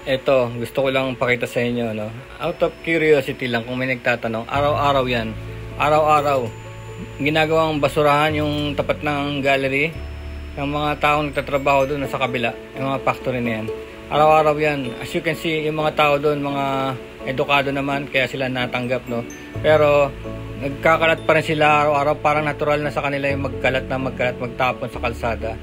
Eto, gusto ko lang pakita sa inyo, no? Out of curiosity lang, kung may nagtatanong, araw-araw yan. Araw-araw. Ginagawang basurahan yung tapat ng gallery. Yung mga taong nagtatrabaho doon sa kabila. Yung mga factory na yan. Araw-araw yan. As you can see, yung mga tao doon, mga edukado naman, kaya sila natanggap, no? Pero, nagkakalat pa rin sila araw-araw. Parang natural na sa kanila yung magkalat, magtapon sa kalsada.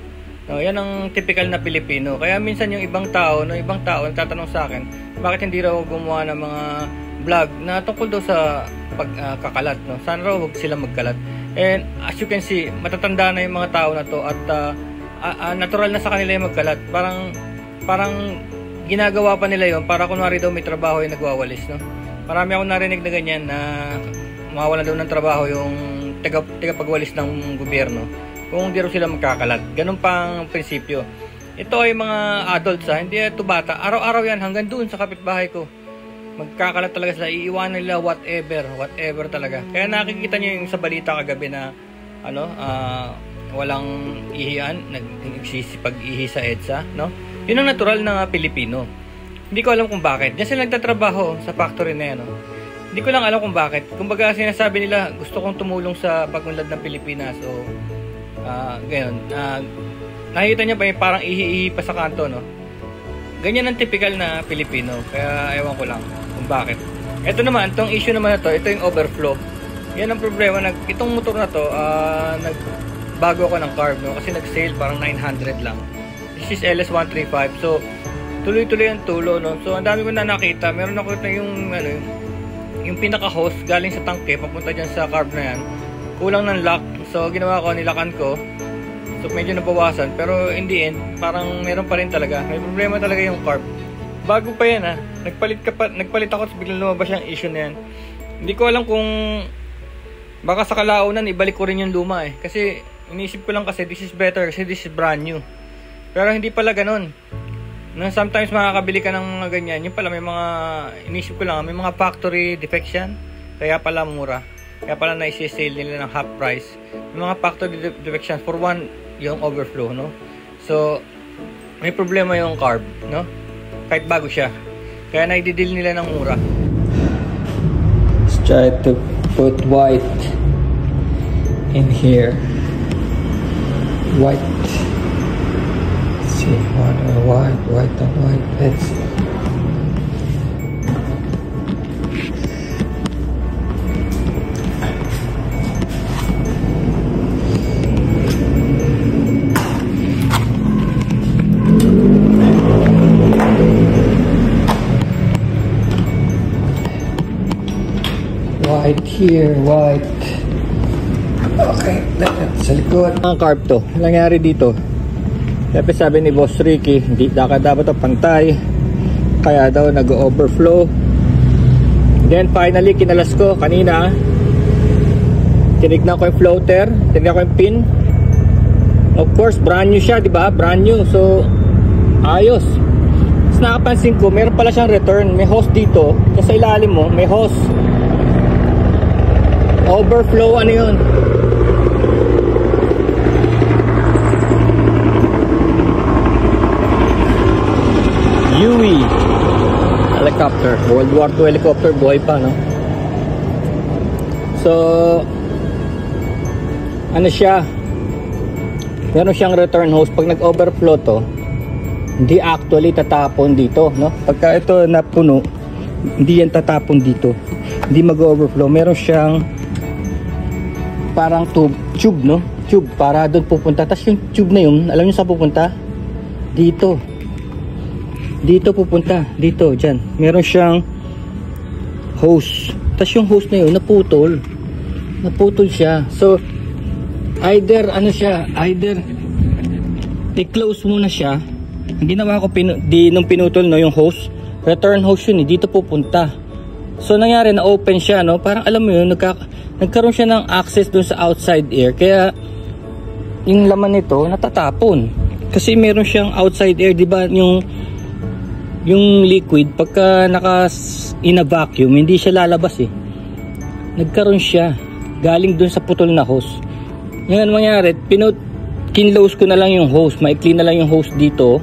No, yan ang typical na Pilipino. Kaya minsan yung ibang tao nagtatanong sa akin, bakit hindi raw gumawa ng mga vlog na tungkol daw sa pagkakalat, no? Sana raw huwag sila magkalat. And as you can see, matatanda na yung mga tao na to at natural na sa kanila yung magkalat. Parang ginagawa pa nila yon para kunwari daw may trabaho yung nagwawalis, no? Marami akong narinig na ganyan na mawawalan daw ng trabaho yung tagapagwalis ng gobyerno kung hindi rin sila magkakalat. Ganun pang prinsipyo. Ito ay mga adults, hindi ito bata. Araw-araw yan hanggang doon sa kapitbahay ko. Magkakalat talaga sila. Iiwanan nila whatever talaga. Kaya nakikita nyo yung sa balita kagabi na walang ihian, nagsisipag-ihi sa EDSA, no? Yun ang natural na Pilipino. Hindi ko alam kung bakit. Diyan sila nagtatrabaho sa factory na yan, no? Hindi ko lang alam kung bakit. Kumbaga sinasabi nila, gusto kong tumulong sa pagunlad ng Pilipinas o gayon. Nakikita niya ba yung parang ihi-ihi pa sa kanto, no? Ganyan ang typical na Pilipino. Kaya ewan ko lang kung bakit. Ito naman, itong issue naman na to, ito yung overflow. Yan ang problema. Itong motor na to, nagbago ako ng carb, no? Kasi nag-sale parang 900 lang. This is LS135. So, tuloy-tuloy ang tulo, no? So, ang dami ko na nakita. Meron ako ito yung pinaka-hose galing sa tangke, papunta dyan sa carb na yan. Kulang ng lock. So, ginawa ko, nilakan ko. So, medyo nabawasan. Pero, in the end, parang meron pa rin talaga. May problema talaga yung carb. Bago pa yan, ha. Nagpalit ako, biglang lumabas yung issue na yan. Hindi ko alam kung baka sa kalaunan, ibalik ko rin yung luma, eh. Kasi, iniisip ko lang kasi, this is better. Kasi this is brand new. Pero, hindi pala ganun. Sometimes, makakabili ka ng mga ganyan. Yung pala, may mga, iniisip ko lang, may mga factory defects yan. Kaya pala mura. Kaya pala na-sale nila ng half price. Yung mga factory defections, for one, yung overflow, no? So, may problema yung carb, no? Kahit bago siya. Kaya na-deal nila ng mura. Let's try to put white in here. White. Let's see, white. Let's see. White here, white. Okay, sa likod. Ang carb to, nangyari dito. Kaya sabi ni Boss Ricky, hindi dapat to pantay. Kaya daw nag-overflow. Then finally, kinalas ko kanina. Tinignan ko yung floater, tinignan ko yung pin. Of course, brand new siya, di ba? Brand new. So, ayos. Tapos nakapansin ko, meron pala siyang return. May hose dito. Kasi sa ilalim mo, may hose. Overflow, ano yun? Huey helicopter, World War II helicopter, buhay pa, no? So, ano siya? Meron siyang return hose. Pag nag-overflow to, hindi actually tatapon dito, no? Pagka ito napuno, hindi yan tatapon dito. Hindi mag-overflow. Meron siyang parang tube, no? Tube para doon pupunta. Tapos yung tube na yun, alam nyo saan pupunta? Dito pupunta, dito, dyan. Meron siyang hose. Tapos yung hose na yun, naputol siya. So, either i-close muna siya. Ang ginawa ko, nung pinutol, no, yung hose, return hose yun, dito pupunta. So, nangyari na open siya, no? Parang alam mo yun, nagkaroon siya ng access dun sa outside air. Kaya, yung laman nito, natatapon. Kasi meron siyang outside air, di ba? Yung liquid, pagka in a vacuum, hindi siya lalabas, eh. Nagkaroon siya, galing dun sa putol na hose. Ngayon, mangyari, kinlose ko na lang yung hose. Maikli na lang yung hose dito.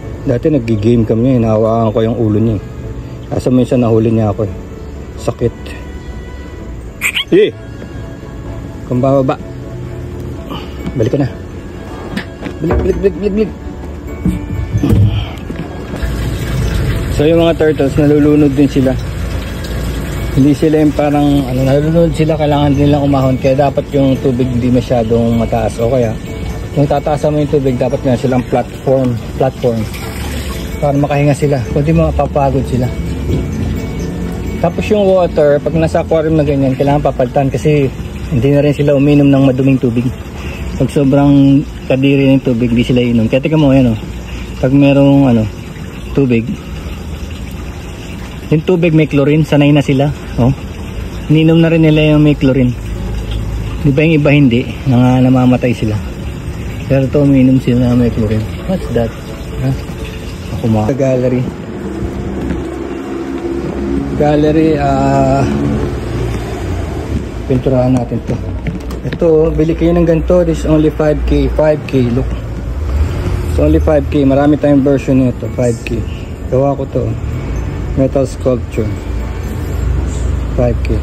Dati nag-game kami, hinahawakan ko yung ulo niya. Kaso minsan nahuli niya ako. Sakit. Kung bababa. Balik ka na. Balik. So yung mga turtles, nalulunod din sila. Hindi sila yung parang, nalulunod sila, kailangan din nilang umahon. Kaya dapat yung tubig hindi masyadong mataas. O kaya, kung tataasan mo yung tubig, dapat nga silang platform. Para makahinga sila. Kundi mapapagod sila. Tapos yung water, pag nasa aquarium na ganyan, kailangan papalitan kasi hindi na rin sila uminom ng maduming tubig. Pag sobrang kadiri ng tubig, hindi sila inom. Kaya tika mo, yan o. Pag merong tubig, yung tubig may chlorine, sanay na sila. Oh. Ininom na rin nila yung may chlorine. Di ba yung iba hindi? Namamatay sila. Pero ito, uminom sila na may chlorine. What's that? Ako mga gallery. Pinturahan natin to. Ito, bili kayo ng ganito. This is only 5K. 5K, look. It's only 5K. Marami tayong version nito. 5K. Gawa ko to. Metal sculpture. 5K.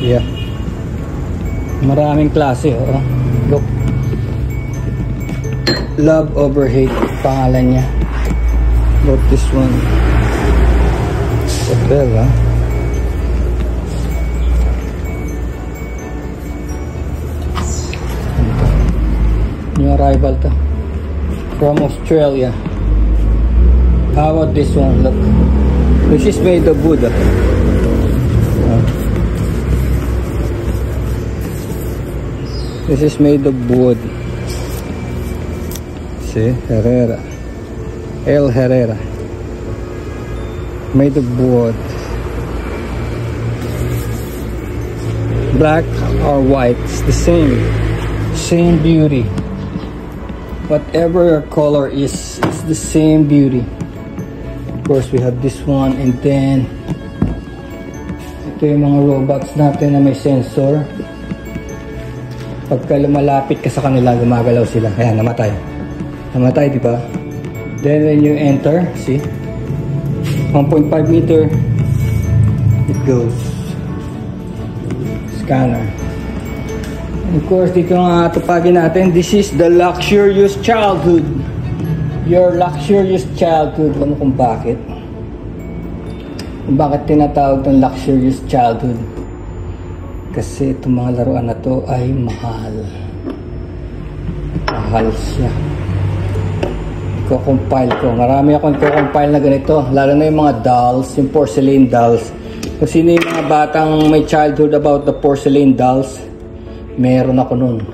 Yeah. Maraming klase, oh. Look. Love over hate, pangalan niya. Look this one. Hotel, ha? New arrival to. From Australia. How about this one? Look. This is made of wood. This is made of wood. See? Herrera. El Herrera. Made of wood. Black or white. It's the same. Same beauty. Whatever your color is, it's the same beauty. Of course, we have this one, and then ito yung mga robots natin na may sensor. Pagka lumalapit ka sa kanila, gumagalaw sila. Ayan, namatay, di ba? Then when you enter, see, 1.5 meter, it goes. Scanner. And of course, dito nga tupagin natin, this is the luxurious childhood. Your luxurious childhood. Alam mo kung bakit? Bakit tinatawag ng luxurious childhood? Kasi itong mga laruan na to ay mahal. Mahal siya. Ko-compile ko. Marami akong ko-compile na ganito. Lalo na yung mga dolls, yung porcelain dolls. Kung sino yung mga batang may childhood about the porcelain dolls, meron ako nun.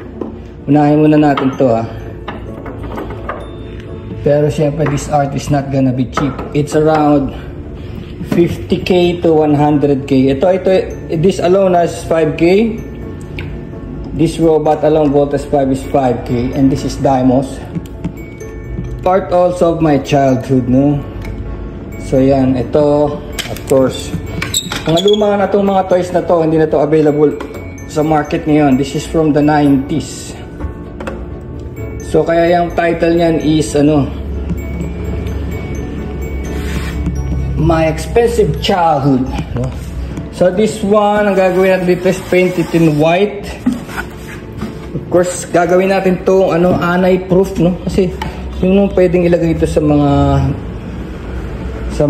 Unahin muna natin to, ha. Pero syempre, this art is not gonna be cheap. It's around 50K to 100K. This alone is 5K. This robot alone, Voltes 5, is 5K. And this is Deimos. Part also of my childhood, no? So yan, ito, of course. Mga luma na itong mga toys na to, hindi na to available sa market ngayon. This is from the 90s. So kaya yung title niyan is My Expensive Childhood, no? So this one, ang gagawin natin dito is paint it in white. Of course, gagawin natin to anay proof, no? Kasi yung pwedeng ilagay ito sa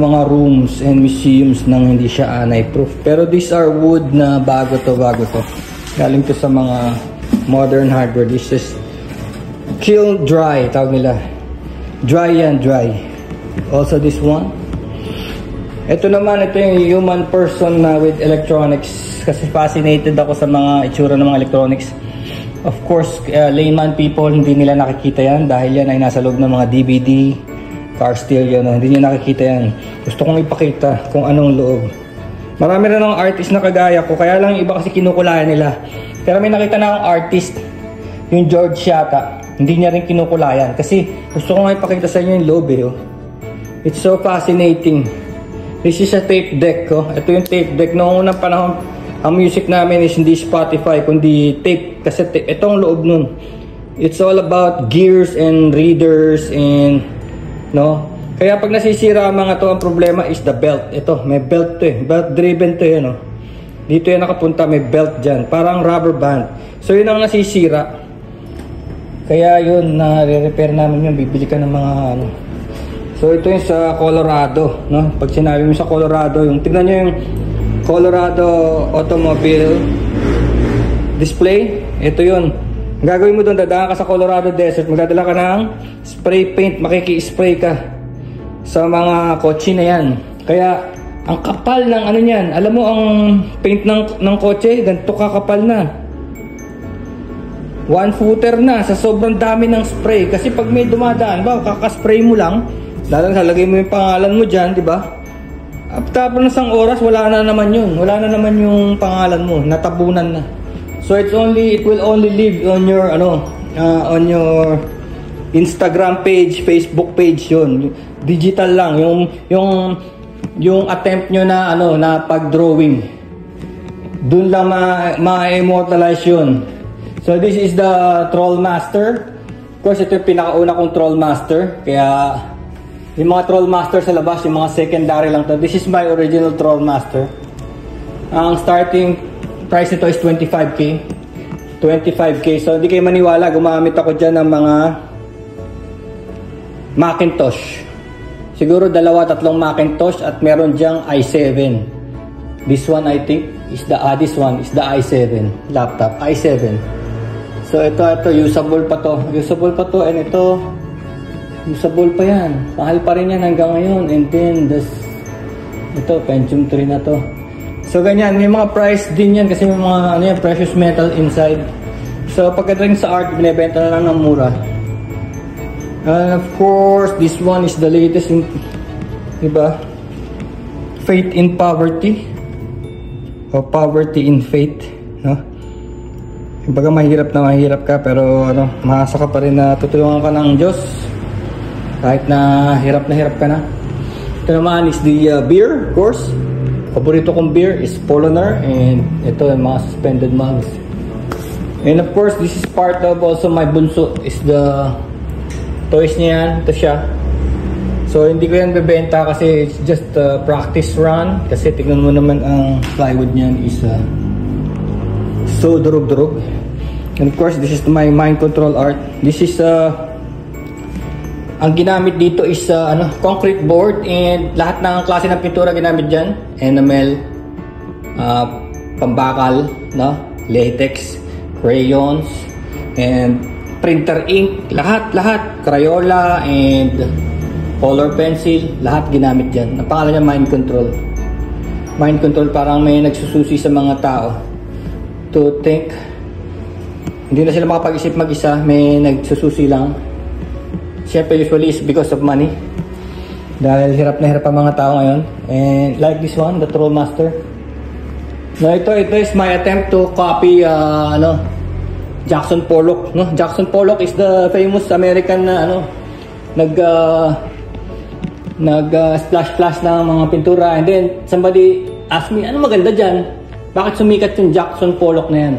mga rooms and museums nang hindi siya anay proof. Pero these are wood na bago to. Galing to sa mga modern hardware. This is kiln dry, tawag nila. Dry yan, dry. Also this one. Ito naman, ito yung human person na with electronics. Kasi fascinated ako sa mga itsura ng mga electronics. Of course, layman people, hindi nila nakikita yan. Dahil yan ay nasa loob ng mga DVD, car stereo, no? Hindi nila nakikita yan. Gusto kong ipakita kung anong loob. Marami rin ng artist na kagaya ko. Kaya lang iba kasi kinukulayan nila. Pero may nakita na akong artist, yung George yata. Hindi niya rin kinukulayan. Kasi gusto ko nga ipakita sa inyo yung loob, eh. Oh. It's so fascinating. This is a tape deck, oh. Ito yung tape deck. Noong unang panahon, ang music namin is hindi Spotify, kundi tape. Kasi itong loob nun It's all about gears and readers and no. Kaya pag nasisira ang mga to, ang problema is the belt. Ito, may belt to eh. Belt driven to eh, no. Dito yan nakapunta, may belt dyan. Parang rubber band. So yun ang nasisira. Kaya yun, na-repair namin yun. Bibili ka ng mga ano. So ito yung sa Colorado, no. Pag sinabi mo sa Colorado, yung tignan nyo yung Colorado automobile display. Ito yun. Ang gagawin mo doon, dadaan ka sa Colorado Desert, magdadala ka ng spray paint, makiki-spray ka sa mga kotse na yan. Kaya ang kapal ng ano niyan, alam mo ang paint ng kotse, ganito kakapal na. 1 footer na sa sobrang dami ng spray. Kasi pag may dumadaan, ba, kakaspray mo lang, lalagay mo yung pangalan mo dyan, di ba? Tapos ng isang oras, wala na naman yun. Wala na naman yung pangalan mo, natabunan na. So it will only live on your on your Instagram page, Facebook page yun. Digital lang yung attempt nyo na na pag-drawing. Doon lang ma-immortalize yun. So this is the Trollmaster. Of course ito yung pinakauna kong Trollmaster. Kaya yung mga Trollmaster sa labas, yung mga secondary lang to. This is my original Trollmaster. Ang starting price nito is 25k. 25k. So hindi kayo maniwala, gumamit ako dyan ng mga Macintosh. Siguro 2-3 Macintosh at meron dyang i7. This one I think is the i7 laptop, i7. So ito usable pa to. Usable pa to, and ito usable pa yan. Mahal pa rin yan hanggang ngayon. And then ito Pentium 3 na to. So ganyan, may mga price din yan kasi may mga precious metal inside. So pagdating sa art, binebenta na lang ng mura. And of course, this one is the latest in, diba? Faith in Poverty. O Poverty in Faith, no? Kumbaga mahirap ka pero maasa ka pa rin na tutulungan ka ng Diyos. Kahit na hirap ka na. Ito naman is the beer, of course. Paborito kong beer is Polaner, and ito yung mga suspended mugs. And of course, this is part of also my bunso is the toys niya yan. Ito siya. So hindi ko yan bebenta kasi it's just a practice run. Kasi tignan mo naman ang plywood niyan is so durug-durug. And of course, this is my mind control art. This is ang ginamit dito is concrete board, and lahat ng klase ng pintura ginamit dyan. Enamel, pambakal, no? Latex, crayons, and printer ink, lahat, Crayola and color pencil, lahat ginamit dyan. Ang pangalan niya mind control. Mind control, parang may nagsususi sa mga tao to think. Hindi na sila makapag-isip mag-isa, may nagsususi lang. Siyempre, usually is because of money. Dahil hirap na hirap ang mga tao ngayon. And like this one, the Trollmaster. Now, ito is my attempt to copy, Jackson Pollock. No? Jackson Pollock is the famous American na, nag-splash ng mga pintura. And then, somebody asked me, ano maganda dyan? Bakit sumikat yung Jackson Pollock na yan?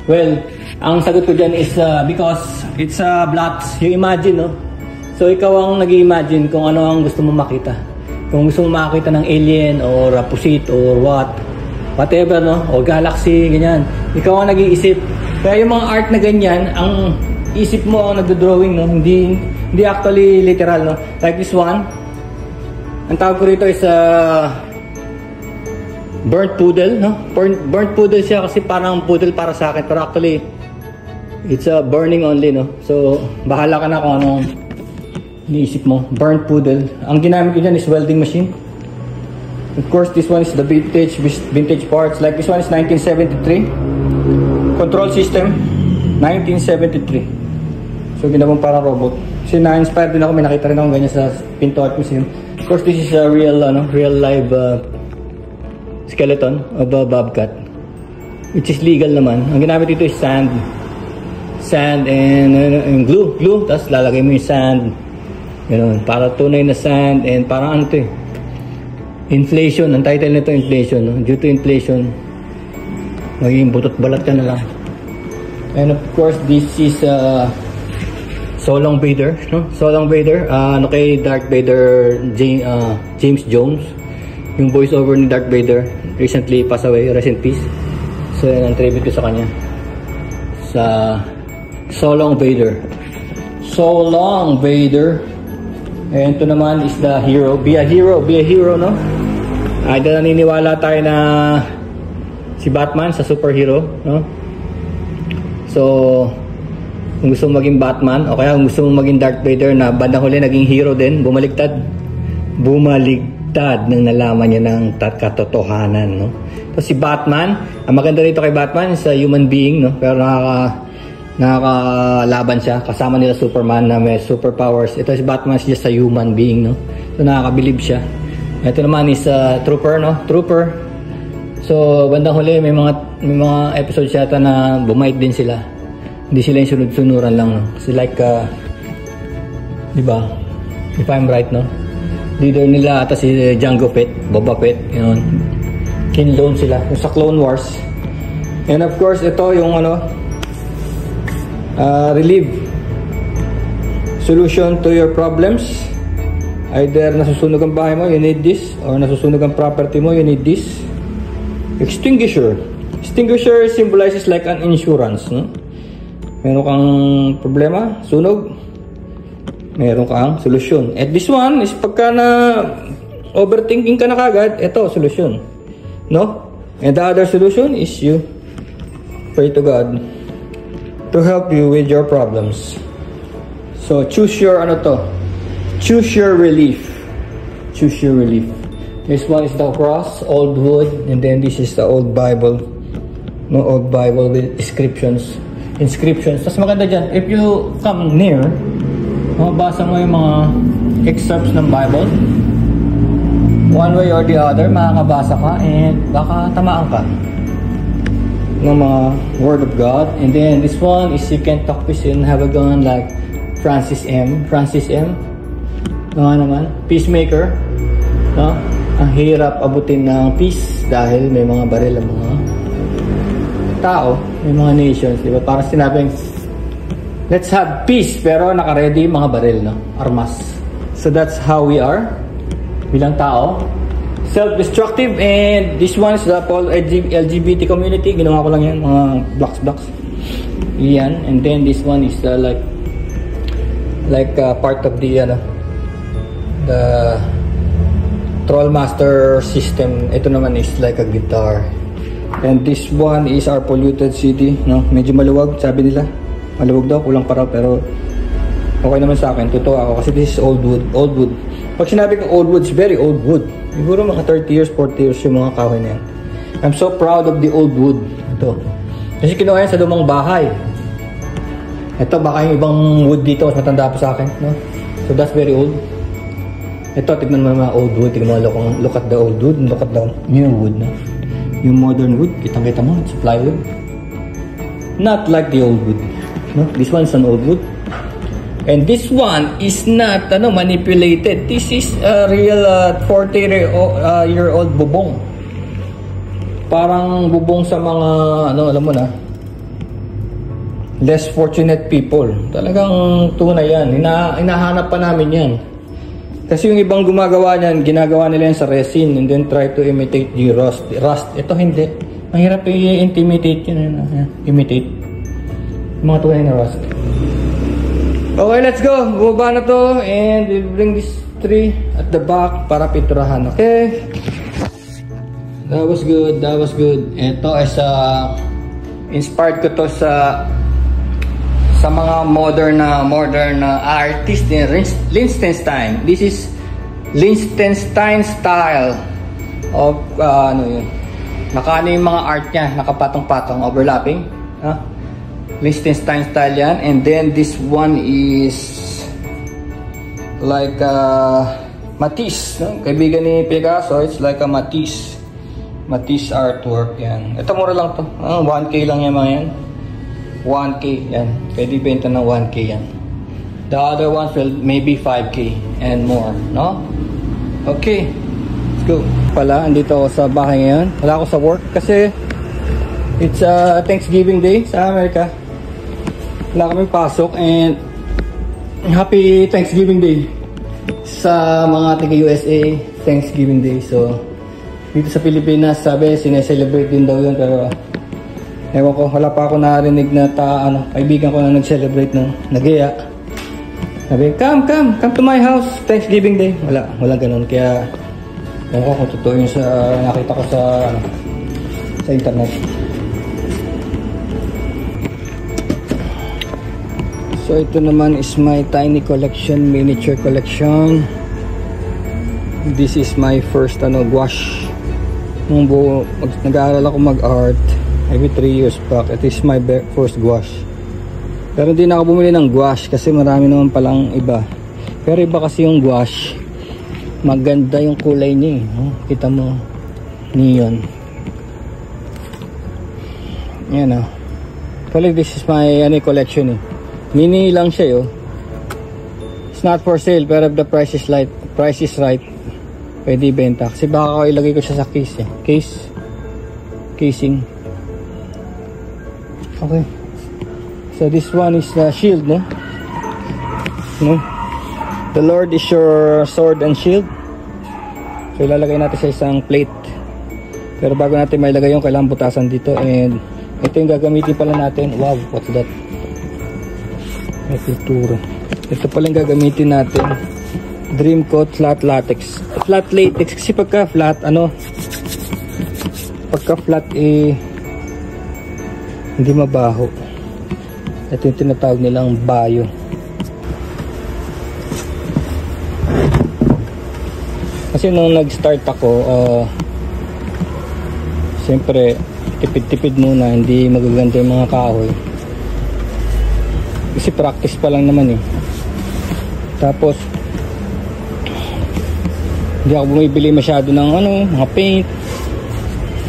Well, ang sagot ko dyan is because it's blots. You imagine, no? So, ikaw ang nag-imagine kung ano ang gusto mo makita. Kung gusto mo makita ng alien or pusit or whatever, no? O galaxy, ganyan. Ikaw ang nag-iisip. Kaya yung mga art na ganyan, ang isip mo ang nagdo-drawing, no? Hindi actually literal, no? Like this one. Ang tawag ko rito is burnt poodle, no? Burnt poodle siya kasi parang poodle para sa akin. Pero actually, it's burning only, no? So, bahala ka na kung anong iniisip mo. Burnt poodle. Ang ginamit ko dyan is welding machine. Of course, this one is the vintage parts. Like this one is 1973. Control system, 1973. So, ginawang parang robot. Kasi na-inspired din ako. May nakita rin ako ganyan sa Pinto Art Museum. Of course, this is a real live skeleton of a bobcat, which is legal naman. Ang ginamit dito is sand and glue. Tapos lalagay mo yung sand, ganoon, para tunay na sand. And parang inflation. Ang title nito inflation, no? Due to inflation, magiging butot balat ka na lang. And of course, this is So Long Vader, no? So Long Vader, ano kay Darth Vader, James Jones, yung voice-over ni Darth Vader, recently passed away, rest in peace. So yan ang tribute ko sa kanya. Sa So Long Vader. So Long Vader. And ito naman is the hero. Be a hero, no? Ay, naniniwala tayo na si Batman sa superhero, no? So, kung gusto mong maging Batman, o kaya kung gusto mong maging Darth Vader na bandang huli naging hero din, bumaligtad nang nalaman niya ng katotohanan, no? So, si Batman, ang maganda rito kay Batman is a human being, no? Pero nakakalaban siya, kasama nila Superman na may superpowers. Ito si Batman is just a human being, no? So, nakakabilib siya. Ito naman is a trooper, no? Trooper. So, bandang huli, may mga episodes yata na bumait din sila. Hindi sila yung sunod-sunuran lang, no? Kasi like, di ba? If I'm right, no? Leader nila ata si Jango Fett, Boba Fett, yun. Kinlone sila, yung sa Clone Wars. And of course, ito yung relieve. Solution to your problems. Either nasusunog ang bahay mo, you need this. Or nasusunog ang property mo, you need this. Extinguisher. Extinguisher symbolizes like an insurance, no? Meron kang problema, sunog, meron kang solusyon. At this one is pagka na overthinking ka na kagad, ito solusyon, no? And the other solution is you pray to God to help you with your problems. So choose your choose your relief. Choose your relief. This one is the cross, old wood, and then this is the old Bible. No, old Bible with inscriptions. Tapos maganda dyan, if you come near, mabasa mo yung mga excerpts ng Bible. One way or the other, makakabasa ka and baka tamaan ka ng mga Word of God. And then this one is you can talk with and have a gun like Francis M. Naman, peacemaker. No? Ang hirap abutin ng peace dahil may mga baril ang mga tao, may mga nations, di ba? Parang sinabing, let's have peace, pero naka-ready mga baril, no? Armas. So that's how we are bilang tao. Self-destructive, and this one is the LGBT community. Ginawa ko lang yan, mga blocks. Yan, and then this one is like part of the Trollmaster system. Ito naman is like a guitar. And this one is our polluted city, no? Medyo maluwag, sabi nila. Maluwag daw, kulang pa raw, pero okay naman sa akin. Totoo ako kasi this is old wood. Pag sinabi ko old wood, it's very old wood. Siguro mga 30 years, 40 years yung mga kahoy na yan. I'm so proud of the old wood. Ito. Kasi kinuha yan sa lumang bahay. Ito, baka yung ibang wood dito mas matanda pa sa akin, no? So that's very old. Ito, tignan mo mga old wood. Tignan mo, look at the old wood, look at the new wood, no? Yung modern wood, kitang-kita mo, it's plywood. Not like the old wood, no? This one's an old wood. And this one is not manipulated. This is a real 40-year-old bubong. Parang bubong sa mga, alam mo na, less fortunate people. Talagang tunay yan. Hinahanap pa namin yan. Kasi yung ibang gumagawa niyan, ginagawa nila yan sa resin and then try to imitate the rust. Ito hindi. Mahirap i-imitate yun. Imitate. Mga tunay na rust. Okay, let's go. Bumaba na to and we'll bring this tree at the back para pinturahan. Okay. That was good. Ito is inspired ko to sa mga modern artist din. Liechtenstein. This is Liechtenstein style of yun. Yung mga art niya, nakapatong-patong, overlapping. Liechtenstein style yan. And then this one is like Matisse, no? Kaibigan ni Picasso, it's like a Matisse artwork yan. Ito mura lang to. 1K lang yan mga yan. 1K yan. Pwede benta ng 1K yan. The other ones will maybe 5K and more, no? Okay. Let's go. Pala, andito ako sa bahay ngayon. Wala ako sa work kasi it's Thanksgiving Day sa Amerika. Wala kaming pasok and Happy Thanksgiving Day sa mga taga-USA. Thanksgiving Day. So, dito sa Pilipinas, sabi, sineselebrate din daw yun. Pero, ewan ko, wala pa ako narinig na kaibigan ko na nag-celebrate ng nag-iya. Sabi, come to my house, Thanksgiving Day. Wala ganun. Kaya, ewan ko kung totoo yun sa nakita ko sa internet. So ito naman is my tiny collection, miniature collection. This is my first gouache. Nung nag-aaral ako mag-art, maybe 3 years back, it is my first gouache. Pero hindi na ako bumili ng gouache kasi marami naman palang iba. Pero iba kasi yung gouache, maganda yung kulay niya eh. Kita mo, neon. Yan o. Actually, this is my collection eh. Mini lang siya It's not for sale, pero if the price is right, pwede ibenta. Kasi baka ilagay ko siya sa case eh. Casing. Okay. So this one is the shield, no? The Lord is your sword and shield. So ilalagay natin sa isang plate. Pero bago natin mailagay yung kailangan butasan dito. And ito yung gagamitin pala natin. Wow, what's that? May kultura. Ito pala yung gagamitin natin. Dream Coat Flat Latex. Flat latex kasi pagka flat hindi mabaho. Ito yung tinatawag nilang bio. Kasi nung nag-start ako, siyempre tipid-tipid muna, hindi magaganda yung mga kahoy. Kasi practice pa lang naman eh. Tapos hindi ako bumibili masyado ng mga paint.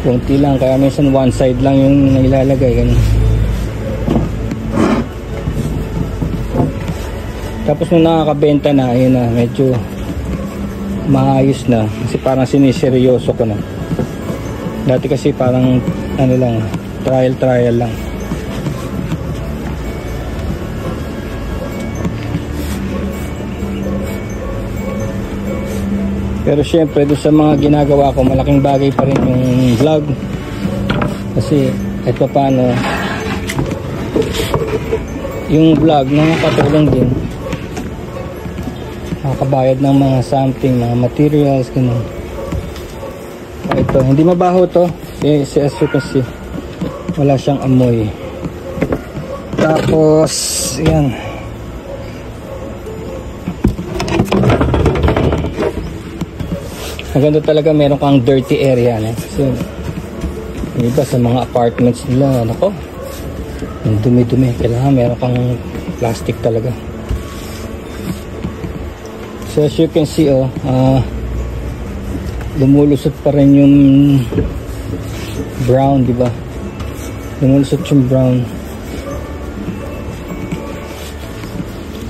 Konti lang, kaya minsan one side lang yung nailalagay ganun. Tapos nung nakakabenta na, ayun na, medyo maayos na. Kasi parang siniseryoso ko na. Dati kasi parang lang, trial lang. Pero syempre doon sa mga ginagawa ko, malaking bagay pa rin yung vlog. Kasi kahit pa paano, yung vlog nakakatulong din. Nakakabayad ng mga something, mga materials, ganun. Ito, hindi mabaho to. As you can see, wala siyang amoy. Tapos, yan. Maganda talaga meron kang dirty area kasi yung iba sa mga apartments nila yung dumi-dumi, kailangan meron kang plastic talaga. So as you can see lumulusot pa rin yung brown, di ba? Lumulusot yung brown.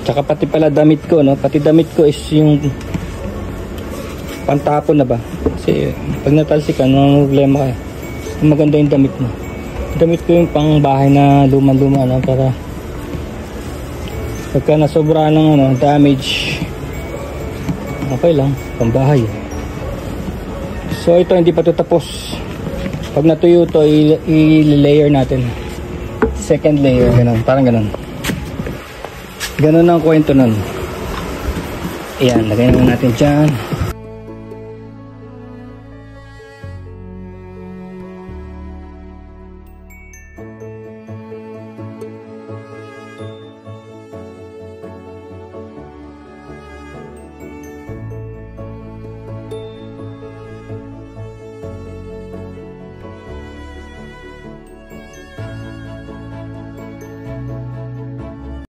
Tsaka pati pala damit ko, pati damit ko is yung pantapon na ba? Kasi pag natalsikan, problema ka. Maganda yung damit mo. Damit ko yung pang bahay na luma-luma para pagka nasobra ng damage, okay lang, pang bahay. So ito hindi pa ito tapos. Pag natuyo ito, i-layer natin. Second layer, ganun, parang ganun. Ganun ang kwento nun. Ayan, lagay naman natin dyan.